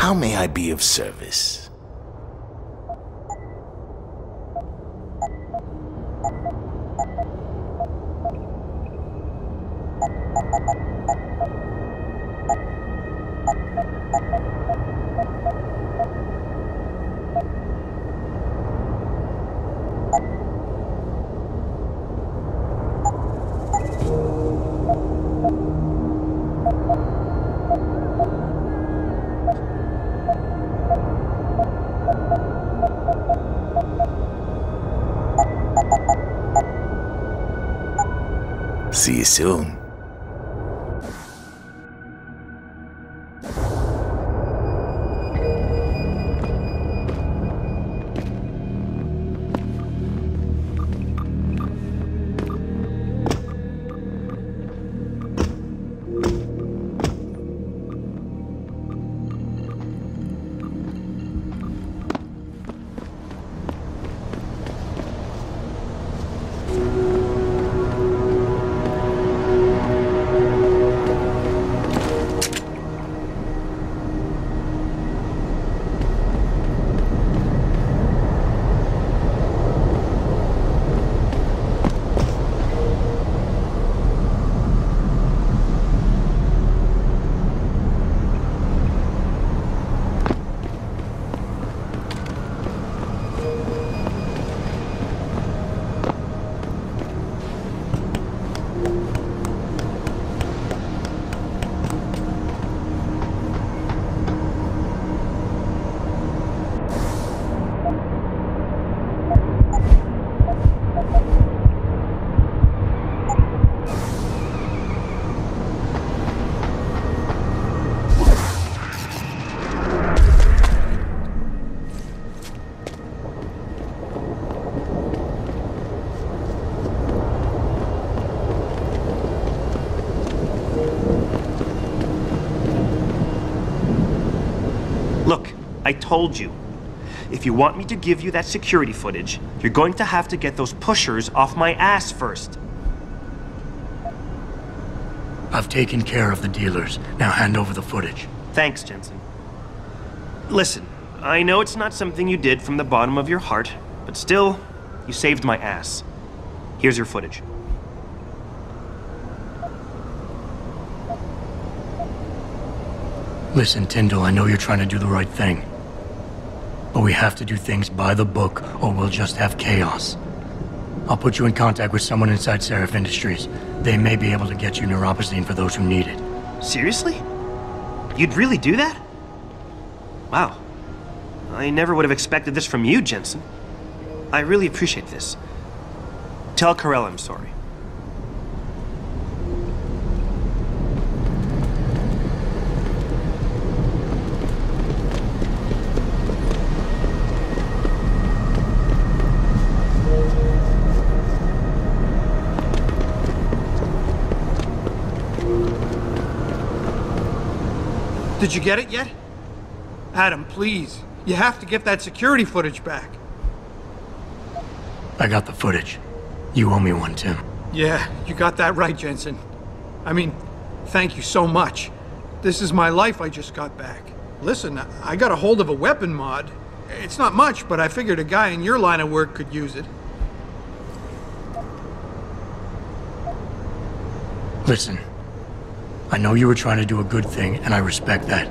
How may I be of service? See you soon. I told you. If you want me to give you that security footage, you're going to have to get those pushers off my ass first. I've taken care of the dealers. Now hand over the footage. Thanks, Jensen. Listen, I know it's not something you did from the bottom of your heart, but still, you saved my ass. Here's your footage. Listen, Tyndall, I know you're trying to do the right thing. But we have to do things by the book, or we'll just have chaos. I'll put you in contact with someone inside Seraph Industries. They may be able to get you neuropozyne for those who need it. Seriously? You'd really do that? Wow. I never would have expected this from you, Jensen. I really appreciate this. Tell Carell I'm sorry. Did you get it yet? Adam, please. You have to get that security footage back. I got the footage. You owe me one, Tim. Yeah, you got that right, Jensen. I mean, thank you so much. This is my life I just got back. Listen, I got a hold of a weapon mod. It's not much, but I figured a guy in your line of work could use it. Listen. I know you were trying to do a good thing, and I respect that.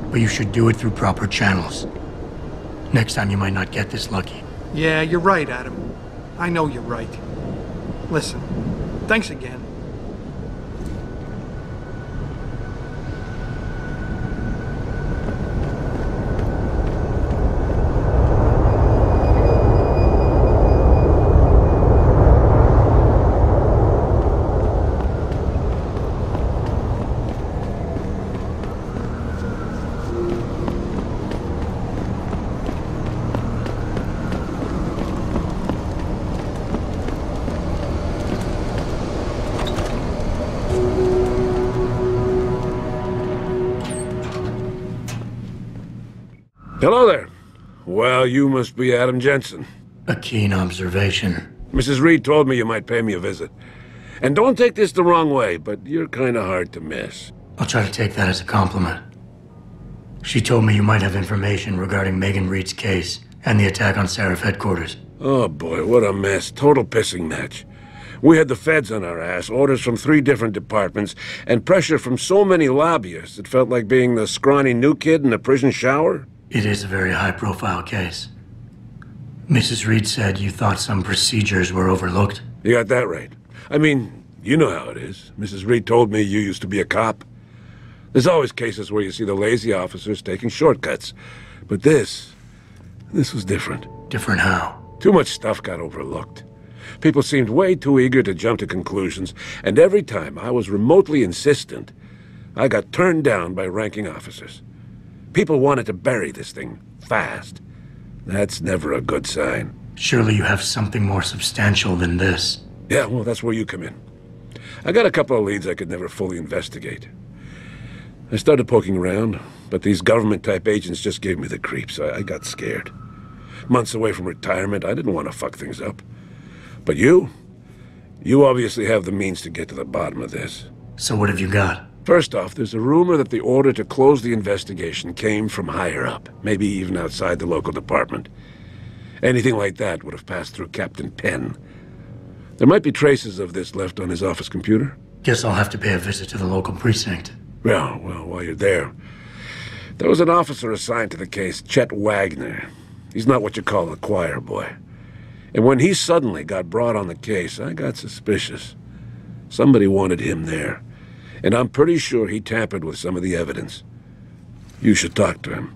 But you should do it through proper channels. Next time you might not get this lucky. Yeah, you're right, Adam. I know you're right. Listen, thanks again. Hello there. Well, you must be Adam Jensen. A keen observation. Mrs. Reed told me you might pay me a visit. And don't take this the wrong way, but you're kind of hard to miss. I'll try to take that as a compliment. She told me you might have information regarding Megan Reed's case and the attack on Seraph headquarters. Oh boy, what a mess. Total pissing match. We had the feds on our ass, orders from 3 different departments, and pressure from so many lobbyists it felt like being the scrawny new kid in a prison shower. It is a very high-profile case. Mrs. Reed said you thought some procedures were overlooked. You got that right. I mean, you know how it is. Mrs. Reed told me you used to be a cop. There's always cases where you see the lazy officers taking shortcuts. But this was different. Different how? Too much stuff got overlooked. People seemed way too eager to jump to conclusions, and every time I was remotely insistent, I got turned down by ranking officers. People wanted to bury this thing fast. That's never a good sign. Surely you have something more substantial than this. Yeah, well, that's where you come in. I got a couple of leads I could never fully investigate. I started poking around, but these government-type agents just gave me the creeps. I got scared. Months away from retirement, I didn't want to fuck things up. But you obviously have the means to get to the bottom of this. So what have you got? First off, there's a rumor that the order to close the investigation came from higher up, maybe even outside the local department. Anything like that would have passed through Captain Penn. There might be traces of this left on his office computer. Guess I'll have to pay a visit to the local precinct. Well, while you're there, there was an officer assigned to the case, Chet Wagner. He's not what you call a choir boy. And when he suddenly got brought on the case, I got suspicious. Somebody wanted him there. And I'm pretty sure he tampered with some of the evidence. You should talk to him.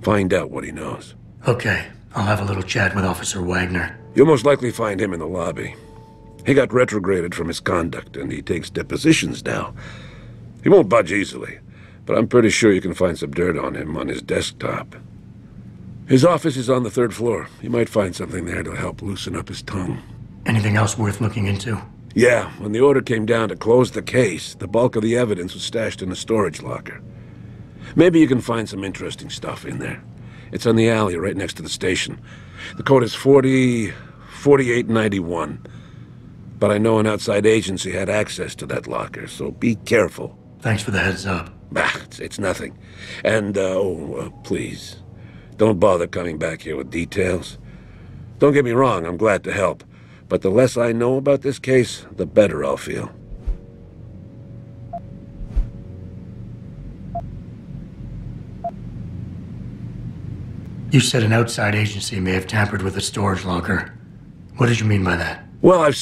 Find out what he knows. Okay, I'll have a little chat with Officer Wagner. You'll most likely find him in the lobby. He got retrograded from his conduct, and he takes depositions now. He won't budge easily, but I'm pretty sure you can find some dirt on him on his desktop. His office is on the 3rd floor. You might find something there to help loosen up his tongue. Anything else worth looking into? Yeah, when the order came down to close the case, the bulk of the evidence was stashed in a storage locker. Maybe you can find some interesting stuff in there. It's on the alley right next to the station. The code is 4891. But I know an outside agency had access to that locker, so be careful. Thanks for the heads up. Bah, it's nothing. And, please, don't bother coming back here with details. Don't get me wrong, I'm glad to help. But the less I know about this case, the better I'll feel. You said an outside agency may have tampered with the storage locker. What did you mean by that? Well, I've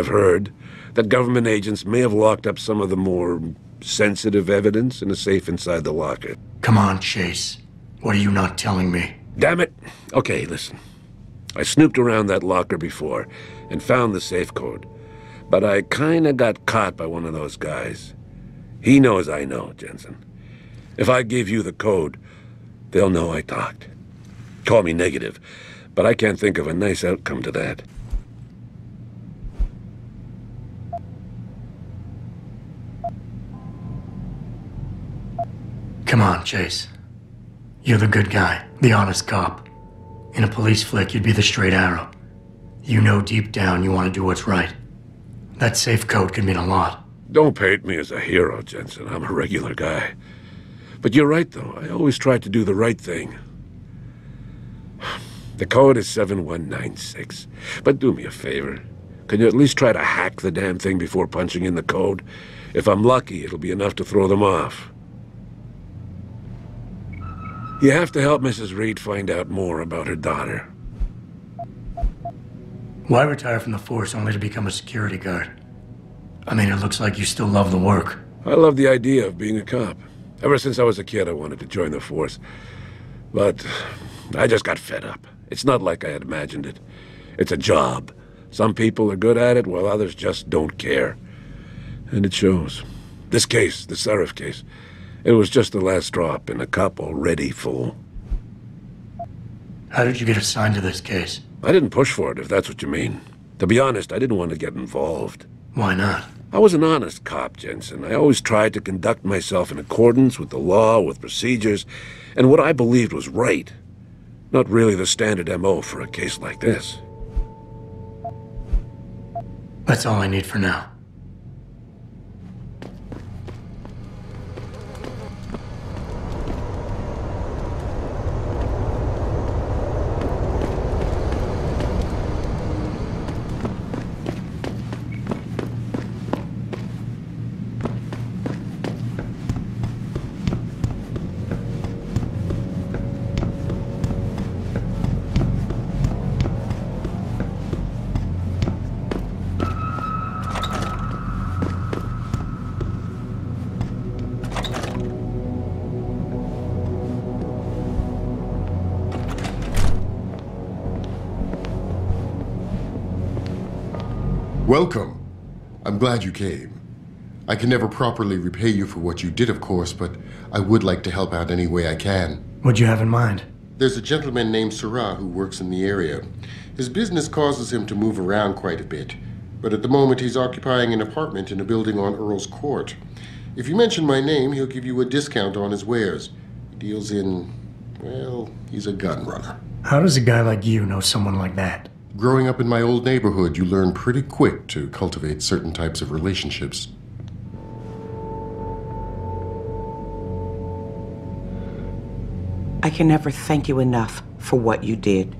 heard that government agents may have locked up some of the more sensitive evidence in a safe inside the locker. Come on, Chase. What are you not telling me? Damn it! Okay, listen. I snooped around that locker before and found the safe code. But I kinda got caught by one of those guys. He knows I know, Jensen. If I give you the code, they'll know I talked. Call me negative, but I can't think of a nice outcome to that. Come on, Chase. You're the good guy, the honest cop. In a police flick, you'd be the straight arrow. You know deep down you want to do what's right. That safe code could mean a lot. Don't paint me as a hero, Jensen. I'm a regular guy. But you're right, though. I always try to do the right thing. The code is 7196. But do me a favor. Can you at least try to hack the damn thing before punching in the code? If I'm lucky, it'll be enough to throw them off. You have to help Mrs. Reed find out more about her daughter. Why retire from the force only to become a security guard? I mean, it looks like you still love the work. I love the idea of being a cop. Ever since I was a kid, I wanted to join the force. But I just got fed up. It's not like I had imagined it. It's a job. Some people are good at it, while others just don't care. And it shows. This case, the Seraph case, it was just the last drop in a cup already full. How did you get assigned to this case? I didn't push for it, if that's what you mean. To be honest, I didn't want to get involved. Why not? I was an honest cop, Jensen. I always tried to conduct myself in accordance with the law, with procedures, and what I believed was right. Not really the standard MO for a case like this. That's all I need for now. Welcome. I'm glad you came. I can never properly repay you for what you did, of course, but I would like to help out any way I can. What'd you have in mind? There's a gentleman named Sarah who works in the area. His business causes him to move around quite a bit, but at the moment he's occupying an apartment in a building on Earl's Court. If you mention my name, he'll give you a discount on his wares. He deals in, well, he's a gun runner. How does a guy like you know someone like that? Growing up in my old neighborhood, you learn pretty quick to cultivate certain types of relationships. I can never thank you enough for what you did.